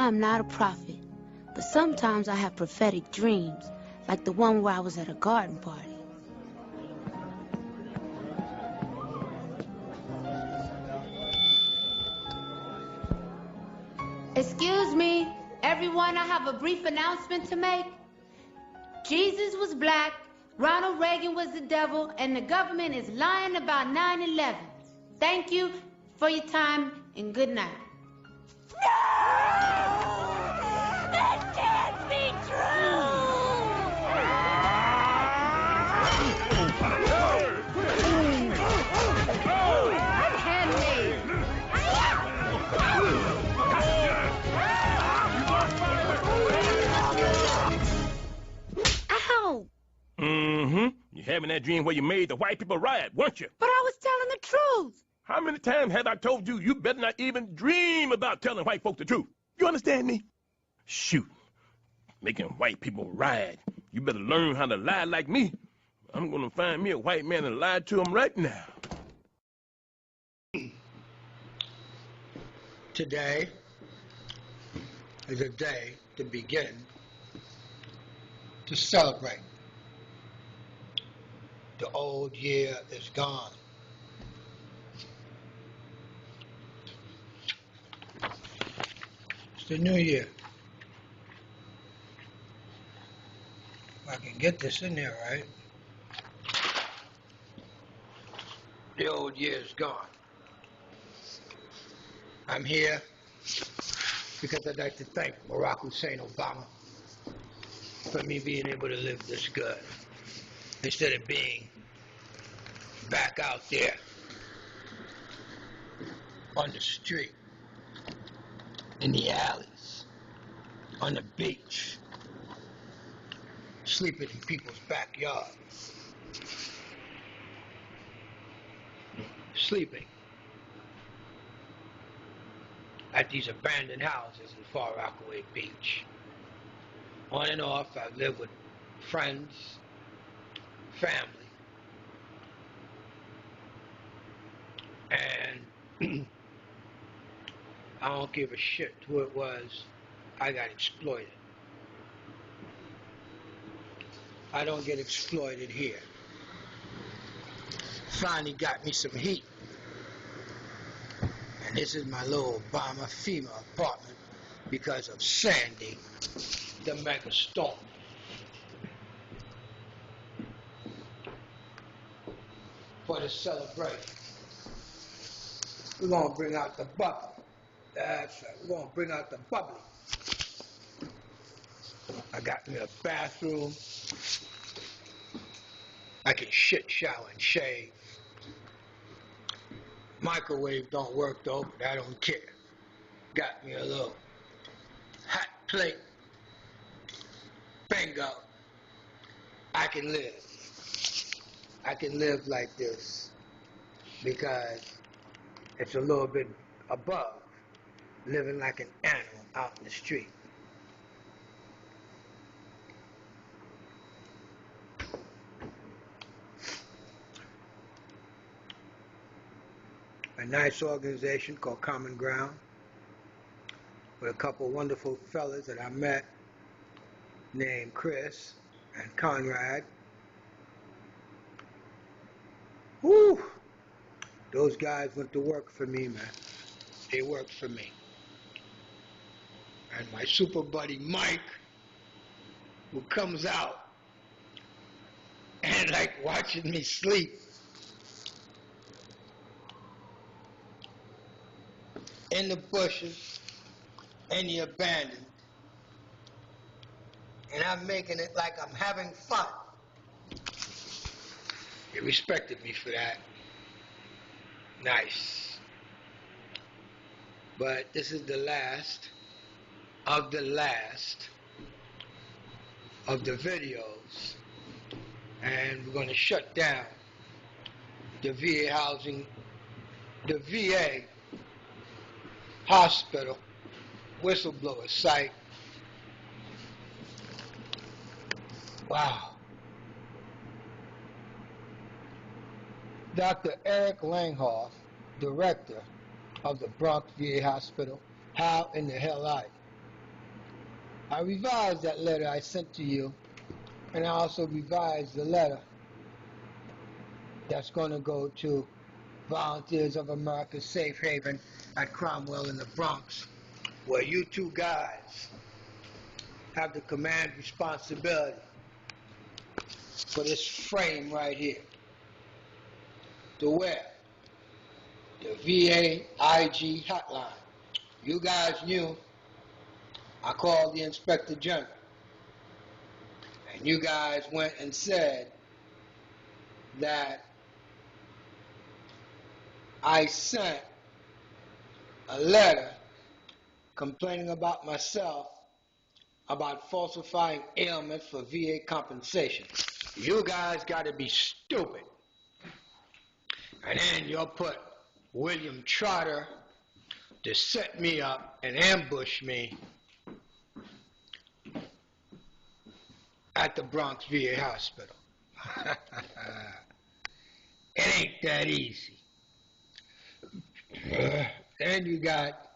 I am not a prophet, but sometimes I have prophetic dreams, like the one where I was at a garden party. Excuse me, everyone, I have a brief announcement to make. Jesus was black, Ronald Reagan was the devil, and the government is lying about 9/11. Thank you for your time, and good night. No! That can't be true! Unhand me! Ow! You're having that dream where you made the white people riot, weren't you? But I was telling the truth. How many times have I told you you better not even dream about telling white folk the truth? You understand me? Shoot. Making white people riot. You better learn how to lie like me. I'm gonna find me a white man and lie to him right now. Today is a day to begin to celebrate. The old year is gone. It's the new year. If I can get this in there right. The old year is gone. I'm here because I'd like to thank Barack Hussein Obama for me being able to live this good instead of being back out there on the street, in the alleys, on the beach, sleeping in people's backyards, sleeping at these abandoned houses in Far Rockaway Beach. On and off, I've lived with friends, family, and I don't give a shit who it was. I got exploited. I don't get exploited here. Finally got me some heat. And this is my little Obama FEMA apartment because of Sandy, the mega storm. For the celebration, we're gonna bring out the bubbly. That's right, we're gonna bring out the bubbly. I got me a bathroom. I can shit, shower, and shave. Microwave don't work though, but I don't care. Got me a little hot plate. Bingo. I can live. I can live like this because it's a little bit above living like an animal out in the street. A nice organization called Common Ground with a couple wonderful fellas that I met named Chris and Conrad. Woo! Those guys went to work for me, man. They worked for me. And my super buddy Mike, who comes out and like watching me sleep in the bushes, in the abandoned, and I'm making it like I'm having fun. He respected me for that. Nice. But this is the last of the videos, and we're going to shut down the VA housing, the VA hospital whistleblower site. Wow. Dr. Eric Langhoff, director of the BRONX VA hospital, how in the hell are you? I revised that letter I sent to you, and I also revised the letter that's going to go to Volunteers of America's Safe Haven at Cromwell in the Bronx, where you two guys have the command responsibility for this frame right here. To where? The VA IG hotline. You guys knew I called the Inspector General, and you guys went and said that I sent a letter complaining about myself about falsifying ailments for VA compensation. You guys got to be stupid. And then you'll put William Trotter to set me up and ambush me at the Bronx VA hospital. It ain't that easy. Then you got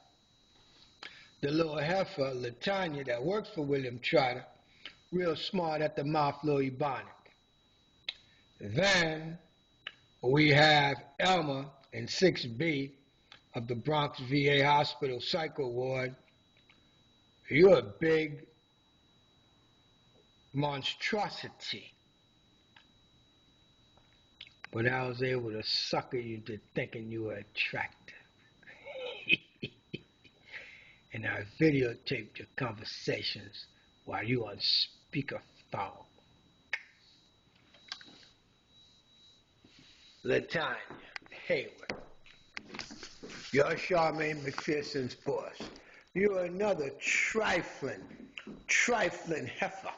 the little heifer, Latanya, that works for William Trotter, real smart at the mouth, little Ebonic. Then we have Elma in 6B of the Bronx VA Hospital Psycho Ward. You're a big monstrosity. But I was able to sucker you into thinking you were attractive. And I videotaped your conversations while you on speakerphone. Latanya Hayward, you're Charmaine McPherson's boss. You're another trifling heifer.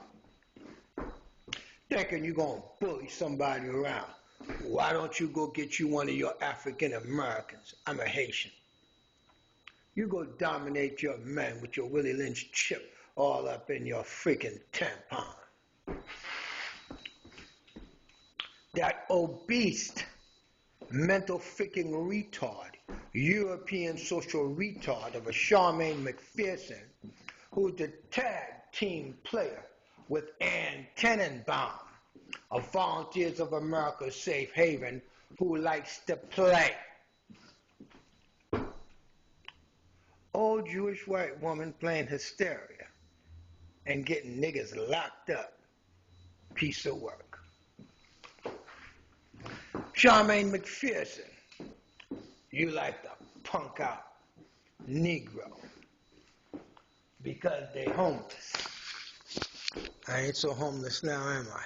Thinking you're going to bully somebody around. Why don't you go get you one of your African Americans? I'm a Haitian. You go dominate your men with your Willie Lynch chip all up in your freaking tampon. That obese, mental freaking retard, European social retard of a Charmaine McPherson, who's the tag team player with Ann Tenenbaum of Volunteers of America's Safe Haven, who likes to play. Old Jewish white woman playing hysteria and getting niggas locked up. Piece of work. Charmaine McPherson, you like to punk out Negro because they homeless. I ain't so homeless now, am I?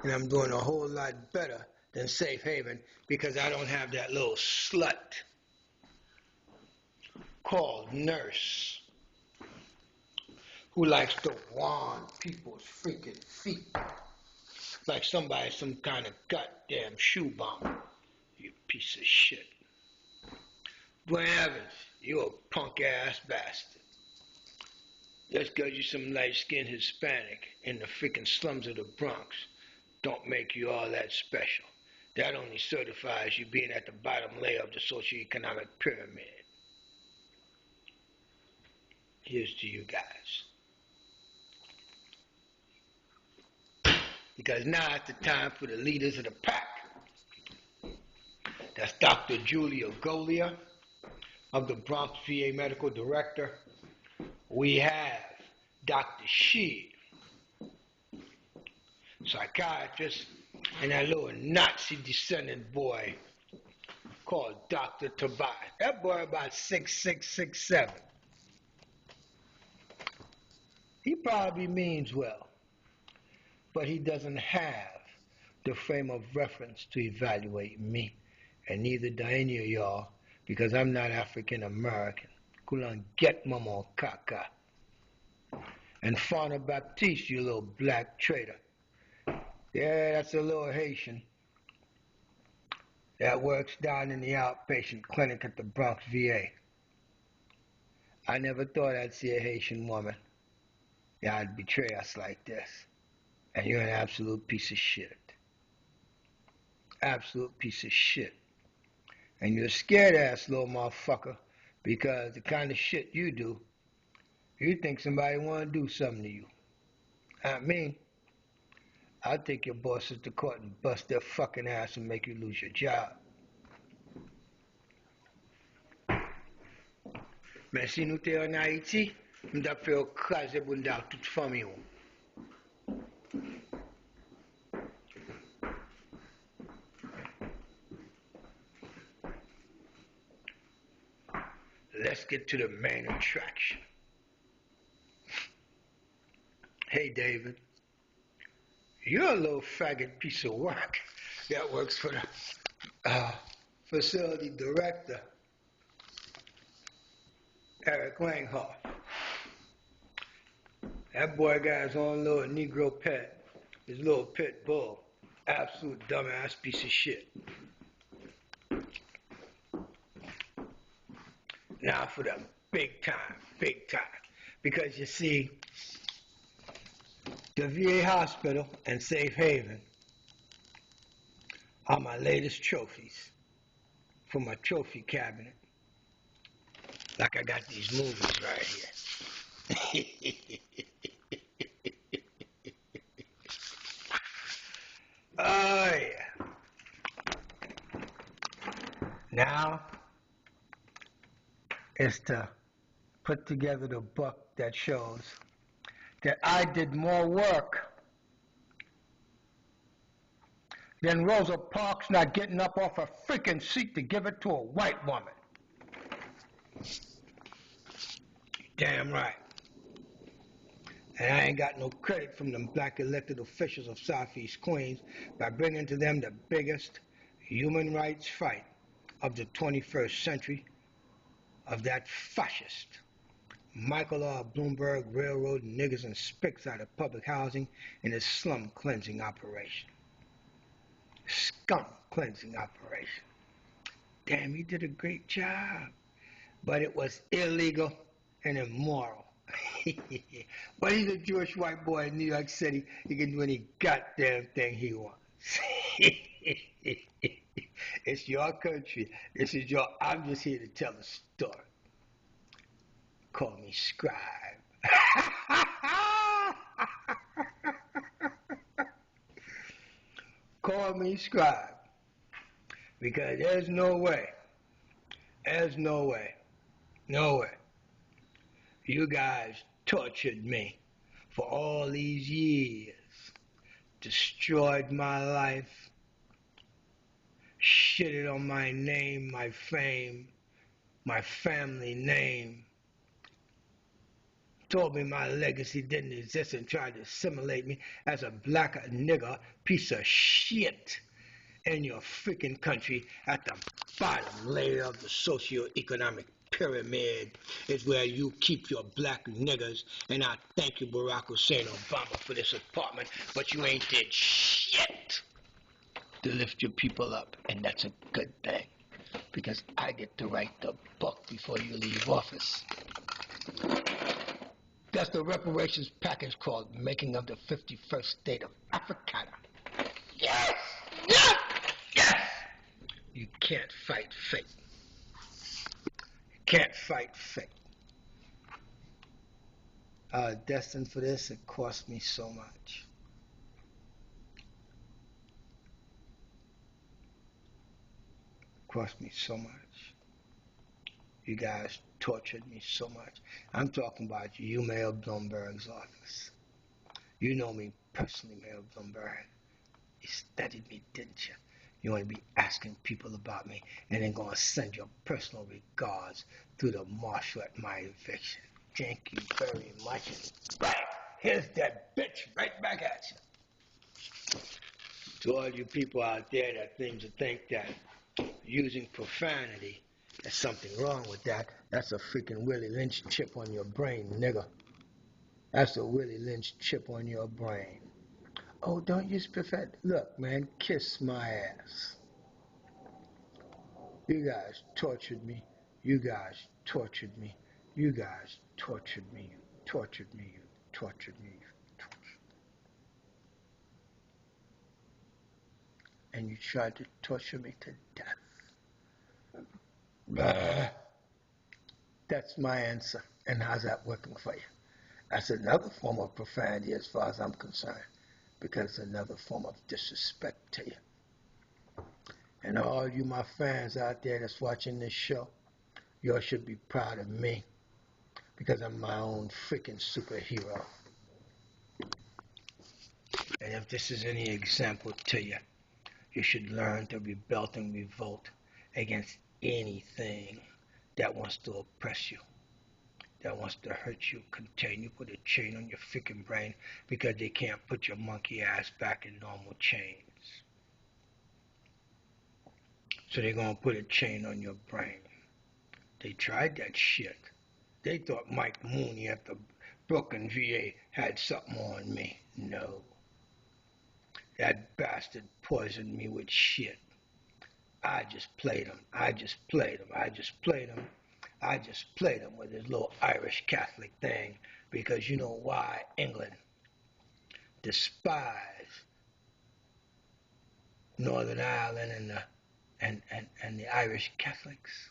And I'm doing a whole lot better than Safe Haven because I don't have that little slut called Nurse who likes to wand people's freaking feet like somebody's some kind of goddamn shoe bomber. You piece of shit. Dwayne Evans, you a punk-ass bastard. Just because you're some light-skinned Hispanic in the freaking slums of the Bronx don't make you all that special. That only certifies you being at the bottom layer of the socioeconomic pyramid. Here's to you guys. Because now it's the time for the leaders of the pack. That's Dr. Julia Golia of the Bronx VA Medical Director. We have Dr. Sheed, psychiatrist, and that little Nazi-descendant boy called Dr. Tobias. That boy about 6'6", 6'7". He probably means well, but he doesn't have the frame of reference to evaluate me, and neither do any of y'all, because I'm not African American. Couldn't get mama caca. And Fauna Baptiste, you little black traitor. Yeah, that's a little Haitian that works down in the outpatient clinic at the Bronx VA. I never thought I'd see a Haitian woman. Yeah, I'd betray us like this. And you're an absolute piece of shit. Absolute piece of shit. And you're a scared ass little motherfucker because the kind of shit you do, You think somebody want to do something to you. Not me. I'll take your bosses to court and bust their fucking ass and make you lose your job. Mais si nous t'es en Haïti, nous t'as fait craser bunda toute famille. Let's get to the main attraction. Hey, David. You're a little faggot piece of work that works for the facility director, Eric Langhoff. That boy got his own little Negro pet, his little pit bull. Absolute dumbass piece of shit. Now for the big time. Because you see, the VA hospital and Safe Haven are my latest trophies from my trophy cabinet. Like I got these movies right here. Oh yeah. Now is to put together the book that shows that I did more work than Rosa Parks not getting up off her freaking seat to give it to a white woman. Damn right. And I ain't got no credit from them black elected officials of Southeast Queens by bringing to them the biggest human rights fight of the 21st century of that fascist Michael R. Bloomberg railroading niggas and spics out of public housing in his slum cleansing operation. Scum cleansing operation. Damn, he did a great job. But it was illegal and immoral. But he's a Jewish white boy in New York City. He can do any goddamn thing he wants. It's your country. I'm just here to tell a story. Call me scribe. Call me scribe. Because there's no way. You guys tortured me for all these years. Destroyed my life. Shitted on my name, my fame, my family name. Told me my legacy didn't exist and tried to assimilate me as a black nigger piece of shit in your freaking country. At the bottom layer of the socio-economic pyramid is where you keep your black niggers. And I thank you, Barack Hussein Obama, for this apartment, but you ain't did shit to lift your people up, and that's a good thing, because I get to write the book before you leave office. That's the reparations package called Making of the 51st State of Africana. Yes! Yes! Yes! You can't fight fate. You can't fight fate. Destined for this, it cost me so much. Cost me so much. You guys tortured me so much. I'm talking about you, Mayor Bloomberg's office. You know me personally, Mayor Bloomberg. You studied me, didn't you? You want to be asking people about me and then going to send your personal regards through the marshal at my eviction. Thank you very much. Right, here's that bitch right back at you. To all you people out there that seem to think that using profanity, there's something wrong with that. That's a freaking Willie Lynch chip on your brain, nigga. That's a Willie Lynch chip on your brain. Oh, don't use profanity. Look, man, kiss my ass. You guys tortured me. You guys tortured me. You guys tortured me. You tortured me. You tortured me. You tortured me. And you tried to torture me to death. That's my answer. And how's that working for you? That's another form of profanity as far as I'm concerned, because it's another form of disrespect to you. And all you, my fans out there that's watching this show, you all should be proud of me, because I'm my own freaking superhero. And if this is any example to you, you should learn to rebel and revolt against anything that wants to oppress you, that wants to hurt you, contain you, put a chain on your freaking brain because they can't put your monkey ass back in normal chains. So they're going to put a chain on your brain. They tried that shit. They thought Mike Mooney at the Brooklyn VA had something on me. No. That bastard poisoned me with shit. I just played him. I just played him with his little Irish Catholic thing, because you know why England despised Northern Ireland and the Irish Catholics?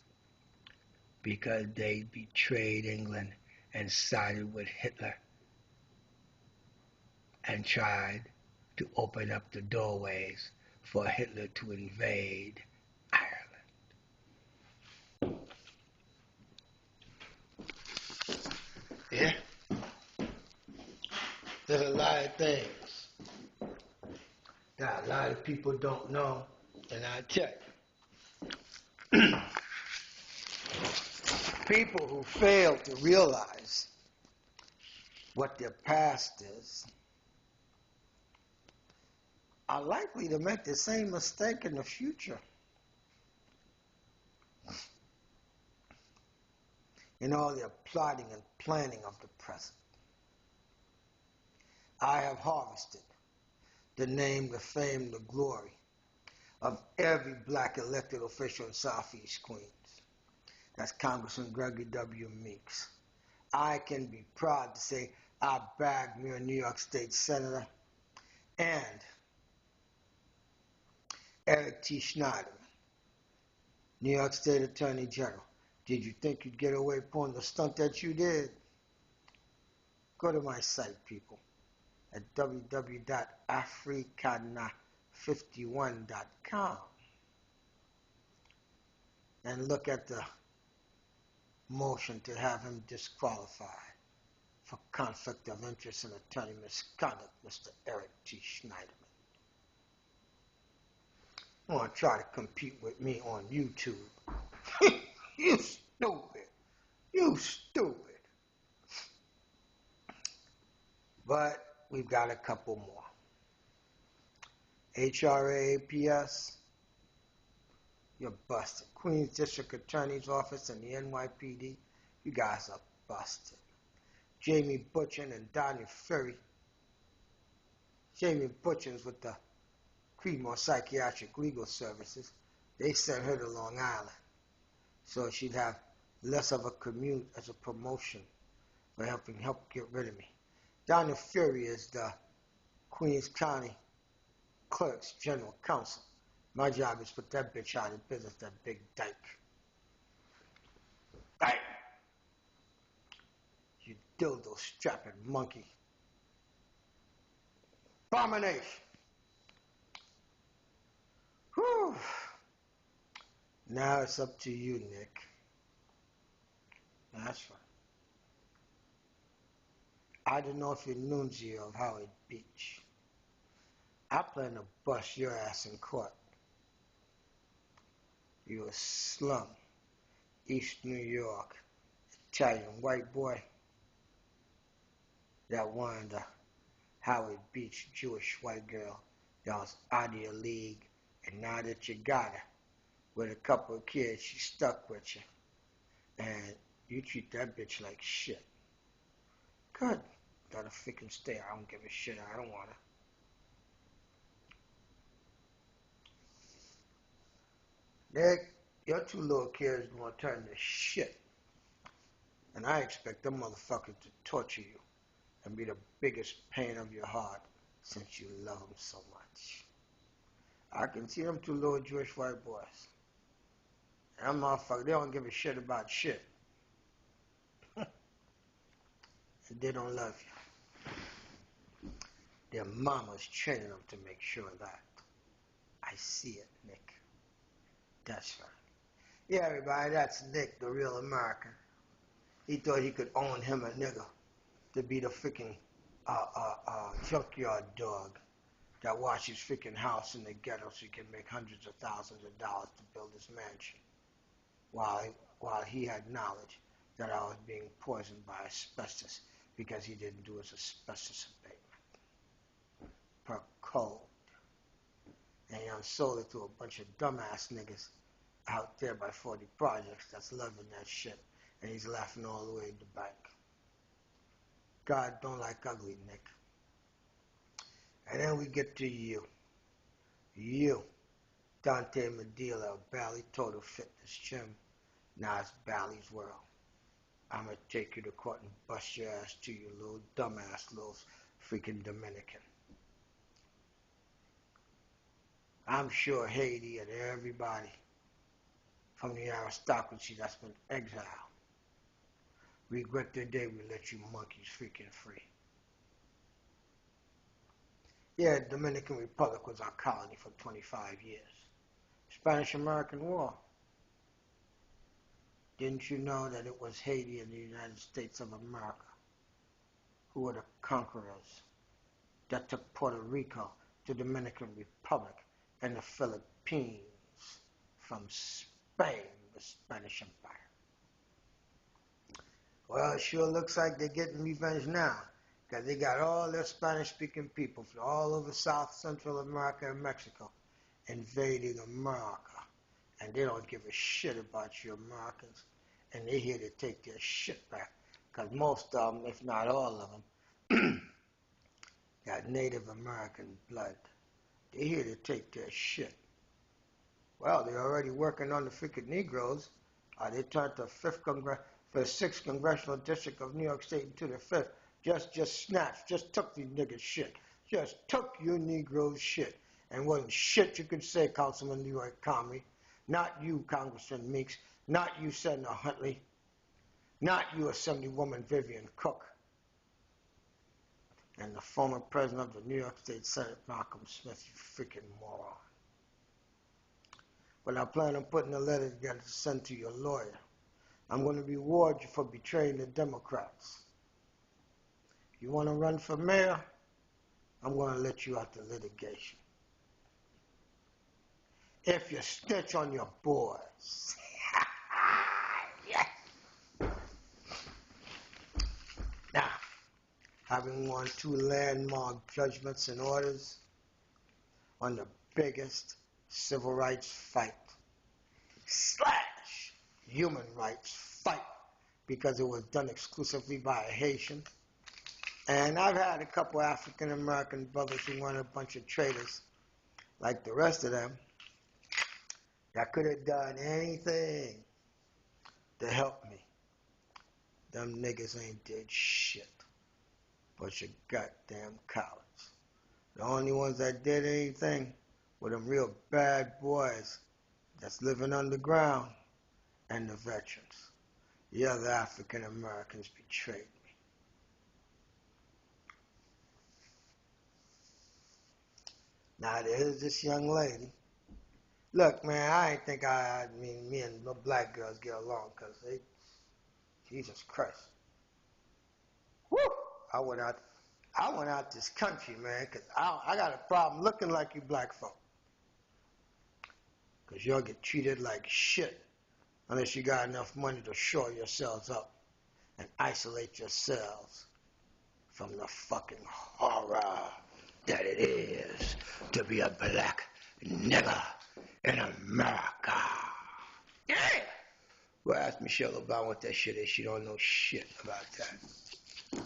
Because they betrayed England and sided with Hitler and tried to open up the doorways for Hitler to invade Ireland. Yeah? There's a lot of things that a lot of people don't know, and I tell you, people who fail to realize what their past is are likely to make the same mistake in the future. In all their plotting and planning of the present. I have harvested the name, the fame, the glory of every black elected official in Southeast Queens. That's Congressman Gregory W. Meeks. I can be proud to say I bagged me a New York State Senator and Eric T. Schneiderman, New York State Attorney General. Did you think you'd get away pulling the stunt that you did? Go to my site, people, at www.africana51.com and look at the motion to have him disqualified for conflict of interest and attorney misconduct, Mr. Eric T. Schneiderman. You want to try to compete with me on YouTube? You stupid. You stupid. But we've got a couple more. HRAAPS, you're busted. Queens District Attorney's Office and the NYPD, you guys are busted. Jamie Butchen and Donnie Ferry. Jamie Butchen's with the Creedmoor Psychiatric Legal Services. They sent her to Long Island so she'd have less of a commute as a promotion for help get rid of me. Donnie Ferry is the Queens County Clerk's General Counsel. My job is to put that bitch out of business, that big dyke. Dyke! You dildo strapping monkey. Abomination! Whew. Now it's up to you, Nick. That's right. I don't know if you're Nunzio of Howard Beach. I plan to bust your ass in court. You a slum, East New York, Italian white boy that won the Howard Beach Jewish white girl that was out of your league, and now that you got her with a couple of kids, she's stuck with you, and you treat that bitch like shit. Good. Gotta freaking stay. I don't give a shit. I don't want her. Nick, your two little kids gonna turn to shit. And I expect them motherfuckers to torture you and be the biggest pain of your heart since you love them so much. I can see them two little Jewish white boys. And them motherfuckers, they don't give a shit about shit. They don't love you. Their mama's training them to make sure of that. I see it, Nick. That's right. Yeah, everybody, that's Nick, the real American. He thought he could own him a nigga to be the freaking junkyard dog that washes freaking house in the ghetto so he can make hundreds of thousands of dollars to build his mansion. While he had knowledge that I was being poisoned by asbestos because he didn't do his asbestos abatement per code. And he unsold it to a bunch of dumbass niggas out there by 40 projects that's loving that shit. And he's laughing all the way to the bank. God don't like ugly, Nick. And then we get to you. You, Dante Medilla of Bally Total Fitness Gym. Now it's Bally's World. I'm going to take you to court and bust your ass to you little dumbass little freaking Dominican. I'm sure Haiti and everybody from the aristocracy that's been exiled regret the day we let you monkeys freaking free. Yeah, the Dominican Republic was our colony for 25 years. Spanish-American War. Didn't you know that it was Haiti and the United States of America who were the conquerors that took Puerto Rico, the Dominican Republic, and the Philippines from Spain, the Spanish Empire? Well, it sure looks like they're getting revenge now, because they got all their Spanish-speaking people from all over South Central America and Mexico invading America. And they don't give a shit about you Americans. And they're here to take their shit back, because most of them, if not all of them, got Native American blood. They're here to take their shit. Well, they're already working on the freaking Negroes. They turned the 6th Congressional District of New York State into the 5th. Just snatched, just took these niggas' shit. Just took you Negroes' shit. And wasn't shit you could say, Councilman Leroy Comrie. Not you, Congressman Meeks. Not you, Senator Huntley. Not you, Assemblywoman Vivian Cook. And the former president of the New York State Senate, Malcolm Smith, you freaking moron. But I plan on putting a letter together to send to your lawyer. I'm going to reward you for betraying the Democrats. If you want to run for mayor, I'm going to let you out the litigation. If you snitch on your boys. Yes. Now, having won 2 landmark judgments and orders on the biggest civil rights fight / human rights fight, because it was done exclusively by a Haitian. And I've had a couple African American brothers who weren't a bunch of traitors like the rest of them that could have done anything to help me. Them niggas ain't did shit. Bunch of goddamn cowards. The only ones that did anything were them real bad boys that's living underground and the veterans. The other African Americans betrayed me. Now there's this young lady. Look, man, I ain't think me and the black girls get along, because Jesus Christ. Woo! I went out this country, man, because I got a problem looking like you black folk. Because y'all get treated like shit unless you got enough money to shore yourselves up and isolate yourselves from the fucking horror that it is to be a black nigger in America. Yeah! Go ask Michelle Obama what that shit is. She don't know shit about that.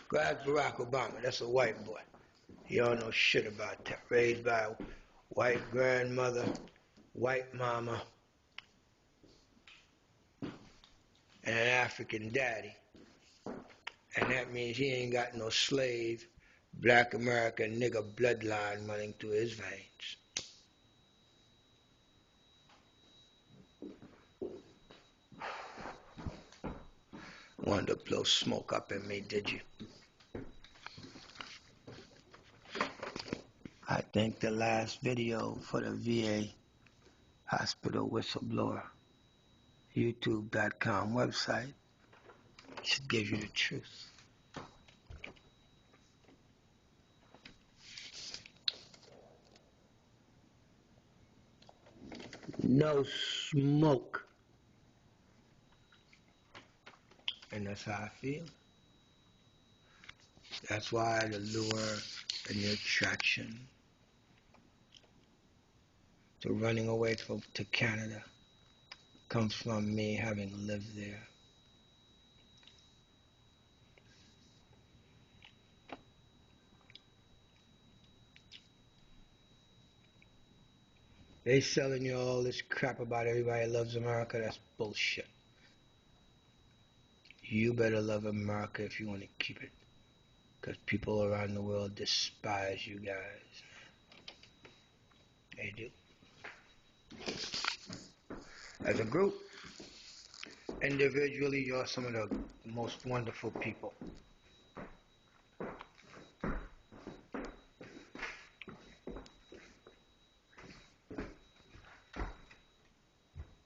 Go ask Barack Obama. That's a white boy. He don't know shit about that. Raised by a white grandmother, white mama, and an African daddy. And that means he ain't got no slave, black American nigger bloodline running through his veins. Wanted to blow smoke up in me, did you? I think the last video for the VA hospital whistleblower YouTube.com website should give you the truth. No smoke. And that's how I feel. That's why the lure and the attraction to running away to Canada comes from me having lived there. They selling you all this crap about everybody loves America. That's bullshit. You better love America if you want to keep it. Because people around the world despise you guys. They do. As a group, individually, you're some of the most wonderful people.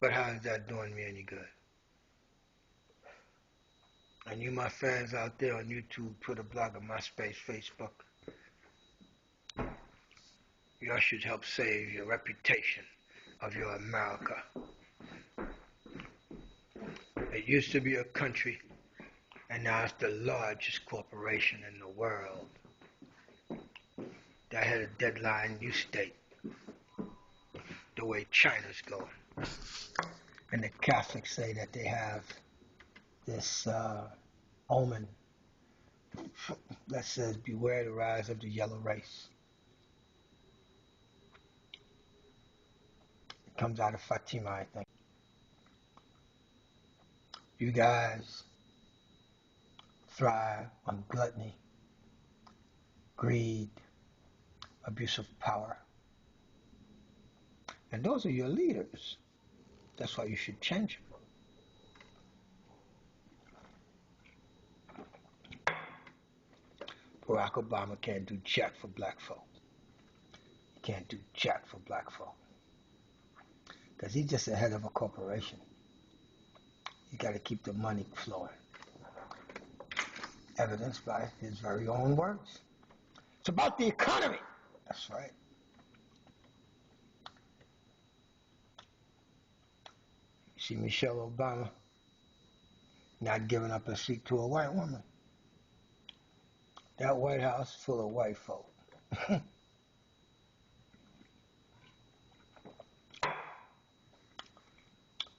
But how is that doing me any good? And you, my fans out there on YouTube, Twitter, Blogger, MySpace, Facebook, y'all should help save your reputation of your America. It used to be a country, and now it's the largest corporation in the world. That had a deadline, you state, the way China's going. And the Catholics say that they have this omen that says, beware the rise of the yellow race. It comes out of Fatima, I think. You guys thrive on gluttony, greed, abuse of power. And those are your leaders. That's why you should change them. Barack Obama can't do jack for black folk. He can't do jack for black folk. Because he's just the head of a corporation. You got to keep the money flowing. Evidenced by his very own words. It's about the economy. That's right. You see Michelle Obama not giving up a seat to a white woman. That White House full of white folk.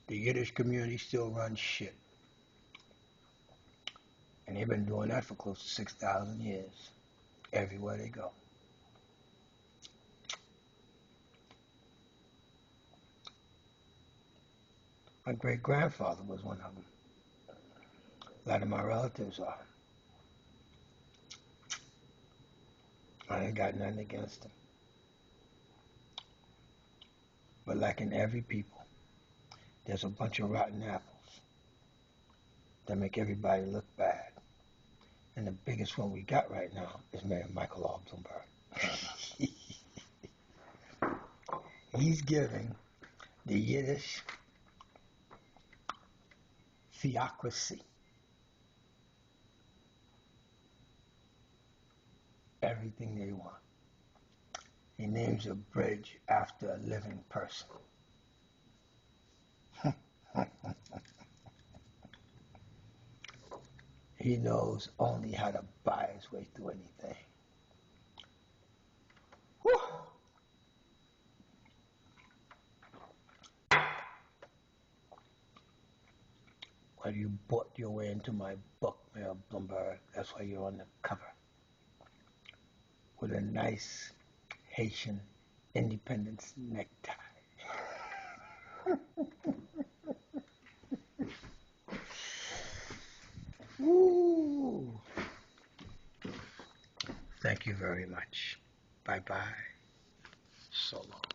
The Yiddish community still runs shit. And they've been doing that for close to 6,000 years. Everywhere they go. My great-grandfather was one of them. A lot of my relatives are. I ain't got nothing against them. But like in every people, there's a bunch of rotten apples that make everybody look bad. And the biggest one we got right now is Mayor Michael Bloomberg. He's giving the Yiddish theocracy everything they want. He names a bridge after a living person. He knows only how to buy his way through anything. Whew. Well, you bought your way into my book, Mayor Bloomberg. That's why you're on the cover. With a nice Haitian independence necktie. Woo. Thank you very much. Bye-bye. So long.